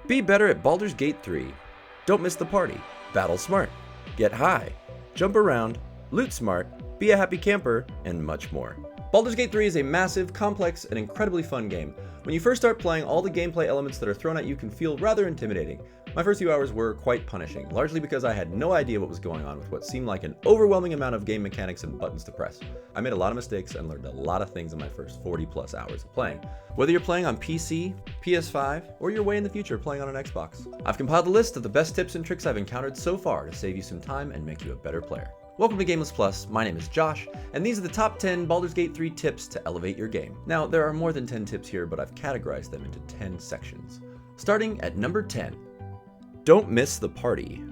Be better at Baldur's Gate 3. Don't miss the party. Battle smart. Get high. Jump around. Loot smart. Be a happy camper, and much more. Baldur's Gate 3 is a massive, complex, and incredibly fun game. When you first start playing, all the gameplay elements that are thrown at you can feel rather intimidating. My first few hours were quite punishing, largely because I had no idea what was going on with what seemed like an overwhelming amount of game mechanics and buttons to press. I made a lot of mistakes and learned a lot of things in my first 40+ hours of playing. Whether you're playing on PC, PS5, or you're way in the future playing on an Xbox, I've compiled a list of the best tips and tricks I've encountered so far to save you some time and make you a better player. Welcome to Gameless Plus, my name is Josh, and these are the top 10 Baldur's Gate 3 tips to elevate your game. Now, there are more than 10 tips here, but I've categorized them into 10 sections. Starting at number 10. Don't miss the party.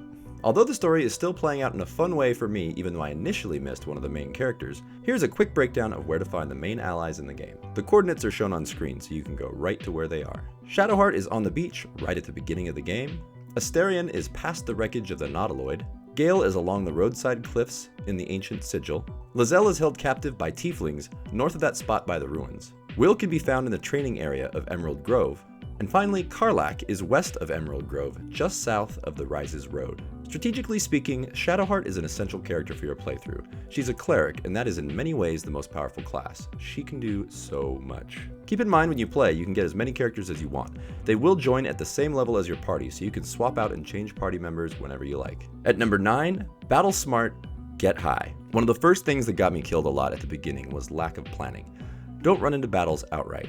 Although the story is still playing out in a fun way for me, even though I initially missed one of the main characters, here's a quick breakdown of where to find the main allies in the game. The coordinates are shown on screen, so you can go right to where they are. Shadowheart is on the beach, right at the beginning of the game. Asterion is past the wreckage of the Nautiloid. Gale is along the roadside cliffs in the ancient sigil. Lizelle is held captive by tieflings north of that spot by the ruins. Will can be found in the training area of Emerald Grove. And finally, Karlach is west of Emerald Grove, just south of the Rises Road. Strategically speaking, Shadowheart is an essential character for your playthrough. She's a cleric, and that is in many ways the most powerful class. She can do so much. Keep in mind when you play, you can get as many characters as you want. They will join at the same level as your party, so you can swap out and change party members whenever you like. At number 9, battle smart, get high. One of the first things that got me killed a lot at the beginning was lack of planning. Don't run into battles outright.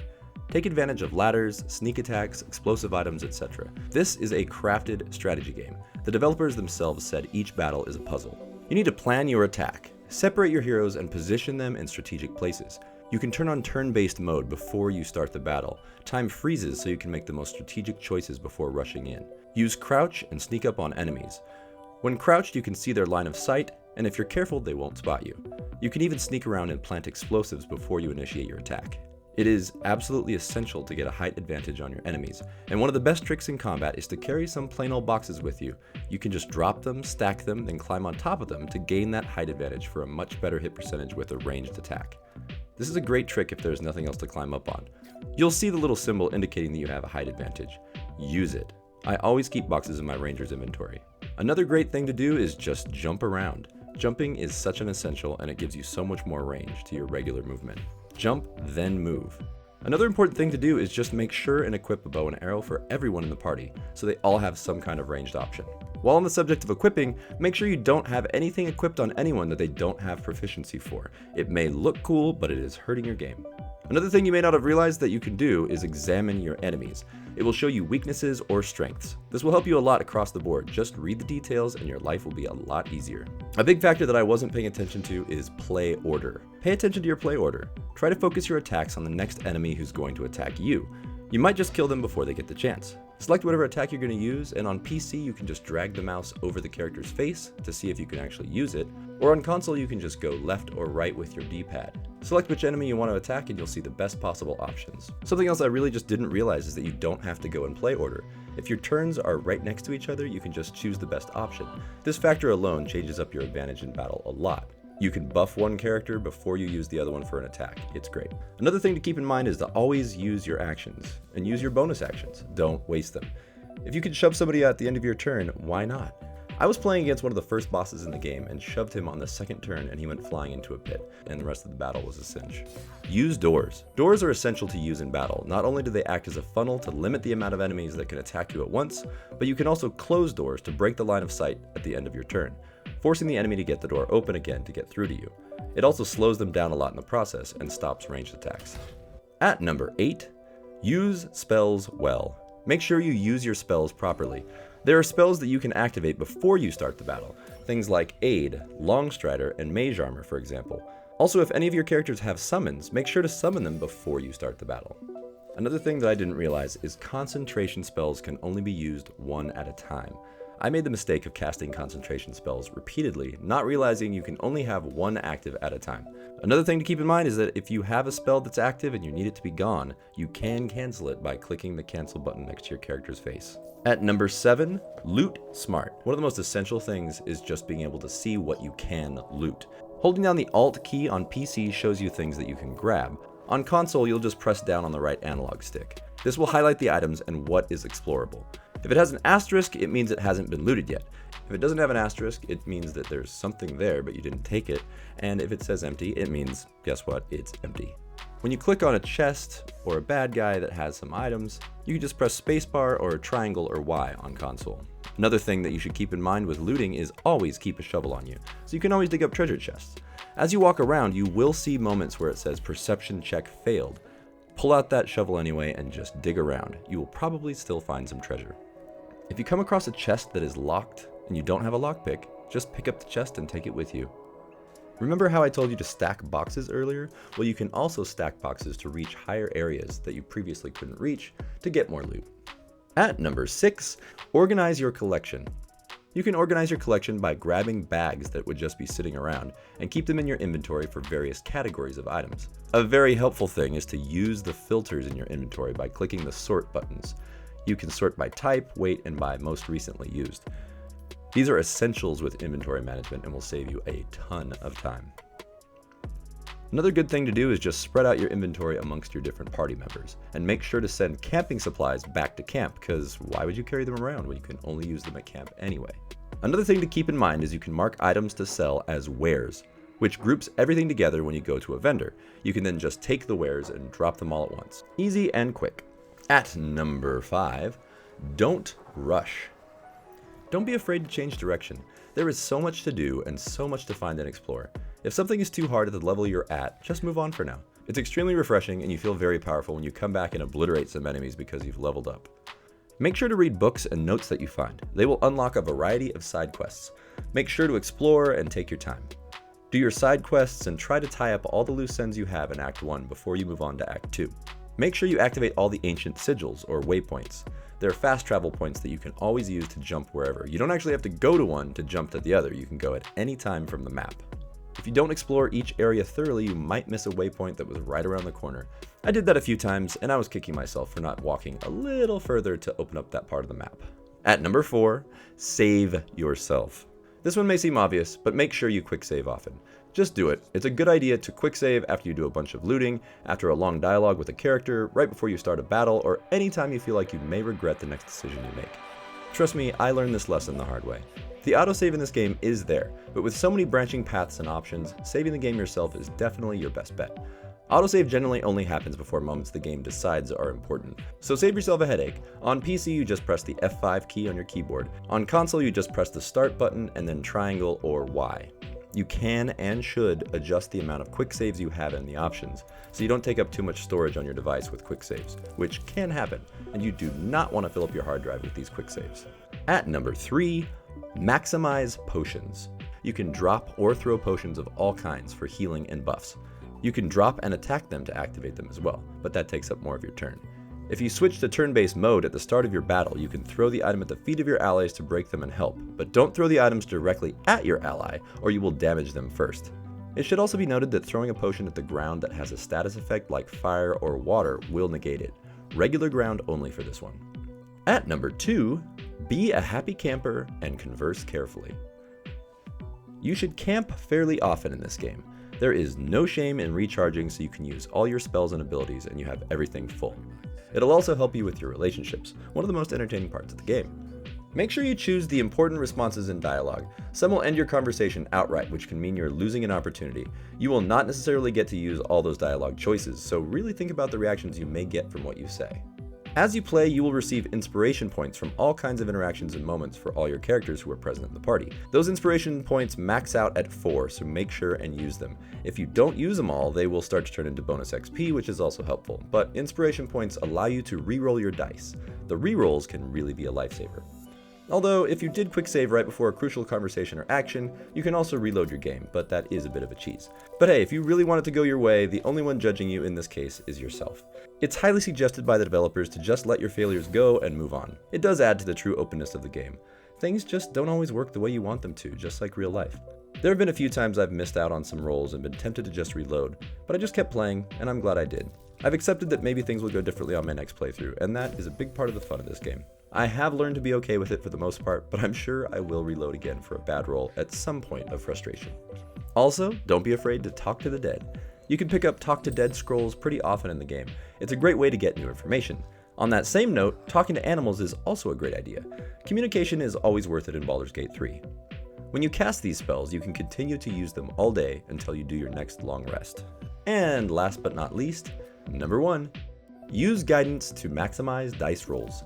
Take advantage of ladders, sneak attacks, explosive items, etc. This is a crafted strategy game. The developers themselves said each battle is a puzzle. You need to plan your attack, separate your heroes, and position them in strategic places. You can turn on turn-based mode before you start the battle. Time freezes so you can make the most strategic choices before rushing in. Use crouch and sneak up on enemies. When crouched, you can see their line of sight, and if you're careful, they won't spot you. You can even sneak around and plant explosives before you initiate your attack. It is absolutely essential to get a height advantage on your enemies, and one of the best tricks in combat is to carry some plain old boxes with you. You can just drop them, stack them, then climb on top of them to gain that height advantage for a much better hit percentage with a ranged attack. This is a great trick if there's nothing else to climb up on. You'll see the little symbol indicating that you have a height advantage. Use it. I always keep boxes in my ranger's inventory. Another great thing to do is just jump around. Jumping is such an essential, and it gives you so much more range to your regular movement. Jump, then move. Another important thing to do is just make sure and equip a bow and arrow for everyone in the party, so they all have some kind of ranged option. While on the subject of equipping, make sure you don't have anything equipped on anyone that they don't have proficiency for. It may look cool, but it is hurting your game. Another thing you may not have realized that you can do is examine your enemies. It will show you weaknesses or strengths. This will help you a lot across the board. Just read the details and your life will be a lot easier. A big factor that I wasn't paying attention to is play order. Pay attention to your play order. Try to focus your attacks on the next enemy who's going to attack you. You might just kill them before they get the chance. Select whatever attack you're going to use, and on PC you can just drag the mouse over the character's face to see if you can actually use it, or on console you can just go left or right with your D-pad. Select which enemy you want to attack and you'll see the best possible options. Something else I really just didn't realize is that you don't have to go in play order. If your turns are right next to each other, you can just choose the best option. This factor alone changes up your advantage in battle a lot. You can buff one character before you use the other one for an attack. It's great. Another thing to keep in mind is to always use your actions, and use your bonus actions. Don't waste them. If you can shove somebody at the end of your turn, why not? I was playing against one of the first bosses in the game and shoved him on the second turn and he went flying into a pit, and the rest of the battle was a cinch. Use doors. Doors are essential to use in battle. Not only do they act as a funnel to limit the amount of enemies that can attack you at once, but you can also close doors to break the line of sight at the end of your turn, forcing the enemy to get the door open again to get through to you. It also slows them down a lot in the process and stops ranged attacks. At number 8, use spells well. Make sure you use your spells properly. There are spells that you can activate before you start the battle, things like Aid, Longstrider, and Mage Armor, for example. Also, if any of your characters have summons, make sure to summon them before you start the battle. Another thing that I didn't realize is concentration spells can only be used one at a time. I made the mistake of casting concentration spells repeatedly, not realizing you can only have one active at a time. Another thing to keep in mind is that if you have a spell that's active and you need it to be gone, you can cancel it by clicking the cancel button next to your character's face. At number 7, loot smart. One of the most essential things is just being able to see what you can loot. Holding down the Alt key on PC shows you things that you can grab. On console, you'll just press down on the right analog stick. This will highlight the items and what is explorable. If it has an asterisk, it means it hasn't been looted yet. If it doesn't have an asterisk, it means that there's something there but you didn't take it. And if it says empty, it means, guess what, it's empty. When you click on a chest or a bad guy that has some items, you can just press spacebar or triangle or Y on console. Another thing that you should keep in mind with looting is always keep a shovel on you, so you can always dig up treasure chests. As you walk around, you will see moments where it says perception check failed. Pull out that shovel anyway and just dig around. You will probably still find some treasure. If you come across a chest that is locked and you don't have a lockpick, just pick up the chest and take it with you. Remember how I told you to stack boxes earlier? Well, you can also stack boxes to reach higher areas that you previously couldn't reach to get more loot. At number 6, organize your collection. You can organize your collection by grabbing bags that would just be sitting around and keep them in your inventory for various categories of items. A very helpful thing is to use the filters in your inventory by clicking the sort buttons. You can sort by type, weight, and by most recently used. These are essentials with inventory management and will save you a ton of time. Another good thing to do is just spread out your inventory amongst your different party members, and make sure to send camping supplies back to camp, because why would you carry them around when you can only use them at camp anyway? Another thing to keep in mind is you can mark items to sell as wares, which groups everything together when you go to a vendor. You can then just take the wares and drop them all at once. Easy and quick. At number 5, don't rush. Don't be afraid to change direction. There is so much to do and so much to find and explore. If something is too hard at the level you're at, just move on for now. It's extremely refreshing and you feel very powerful when you come back and obliterate some enemies because you've leveled up. Make sure to read books and notes that you find. They will unlock a variety of side quests. Make sure to explore and take your time. Do your side quests and try to tie up all the loose ends you have in Act 1 before you move on to Act 2. Make sure you activate all the ancient sigils or waypoints. They're fast travel points that you can always use to jump wherever. You don't actually have to go to one to jump to the other. You can go at any time from the map. If you don't explore each area thoroughly, you might miss a waypoint that was right around the corner. I did that a few times and I was kicking myself for not walking a little further to open up that part of the map. At number 4, save yourself. This one may seem obvious, but make sure you quick save often. Just do it. It's a good idea to quick save after you do a bunch of looting, after a long dialogue with a character, right before you start a battle, or anytime you feel like you may regret the next decision you make. Trust me, I learned this lesson the hard way. The autosave in this game is there, but with so many branching paths and options, saving the game yourself is definitely your best bet. Autosave generally only happens before moments the game decides are important, so save yourself a headache. On PC you just press the F5 key on your keyboard. On console you just press the start button and then triangle or Y. You can and should adjust the amount of quick saves you have in the options, so you don't take up too much storage on your device with quick saves, which can happen, and you do not want to fill up your hard drive with these quick saves. At number 3, maximize potions. You can drop or throw potions of all kinds for healing and buffs. You can drop and attack them to activate them as well, but that takes up more of your turn. If you switch to turn-based mode at the start of your battle, you can throw the item at the feet of your allies to break them and help, but don't throw the items directly at your ally, or you will damage them first. It should also be noted that throwing a potion at the ground that has a status effect like fire or water will negate it. Regular ground only for this one. At number 2, be a happy camper and converse carefully. You should camp fairly often in this game. There is no shame in recharging so you can use all your spells and abilities and you have everything full. It'll also help you with your relationships, one of the most entertaining parts of the game. Make sure you choose the important responses in dialogue. Some will end your conversation outright, which can mean you're losing an opportunity. You will not necessarily get to use all those dialogue choices, so really think about the reactions you may get from what you say. As you play, you will receive inspiration points from all kinds of interactions and moments for all your characters who are present in the party. Those inspiration points max out at 4, so make sure and use them. If you don't use them all, they will start to turn into bonus XP, which is also helpful, but inspiration points allow you to re-roll your dice. The re-rolls can really be a lifesaver. Although, if you did quick save right before a crucial conversation or action, you can also reload your game, but that is a bit of a cheese. But hey, if you really want it to go your way, the only one judging you in this case is yourself. It's highly suggested by the developers to just let your failures go and move on. It does add to the true openness of the game. Things just don't always work the way you want them to, just like real life. There have been a few times I've missed out on some rolls and been tempted to just reload, but I just kept playing, and I'm glad I did. I've accepted that maybe things will go differently on my next playthrough, and that is a big part of the fun of this game. I have learned to be okay with it for the most part, but I'm sure I will reload again for a bad roll at some point of frustration. Also, don't be afraid to talk to the dead. You can pick up Talk to Dead scrolls pretty often in the game. It's a great way to get new information. On that same note, talking to animals is also a great idea. Communication is always worth it in Baldur's Gate 3. When you cast these spells, you can continue to use them all day until you do your next long rest. And last but not least, number 1, use guidance to maximize dice rolls.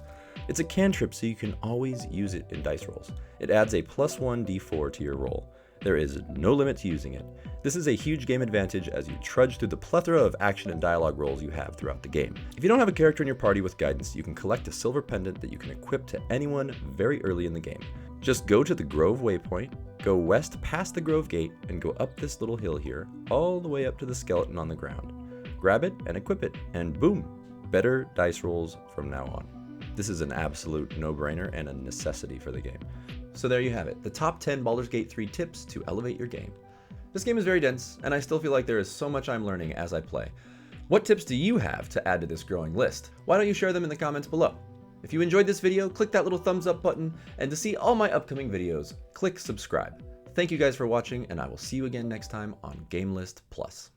It's a cantrip, so you can always use it in dice rolls. It adds a +1 d4 to your roll. There is no limit to using it. This is a huge game advantage as you trudge through the plethora of action and dialogue rolls you have throughout the game. If you don't have a character in your party with guidance, you can collect a silver pendant that you can equip to anyone very early in the game. Just go to the Grove waypoint, go west past the Grove Gate, and go up this little hill here, all the way up to the skeleton on the ground. Grab it and equip it, and boom, better dice rolls from now on. This is an absolute no-brainer and a necessity for the game. So there you have it, the top 10 Baldur's Gate 3 tips to elevate your game. This game is very dense, and I still feel like there is so much I'm learning as I play. What tips do you have to add to this growing list? Why don't you share them in the comments below? If you enjoyed this video, click that little thumbs up button, and to see all my upcoming videos, click subscribe. Thank you guys for watching, and I will see you again next time on Game List Plus.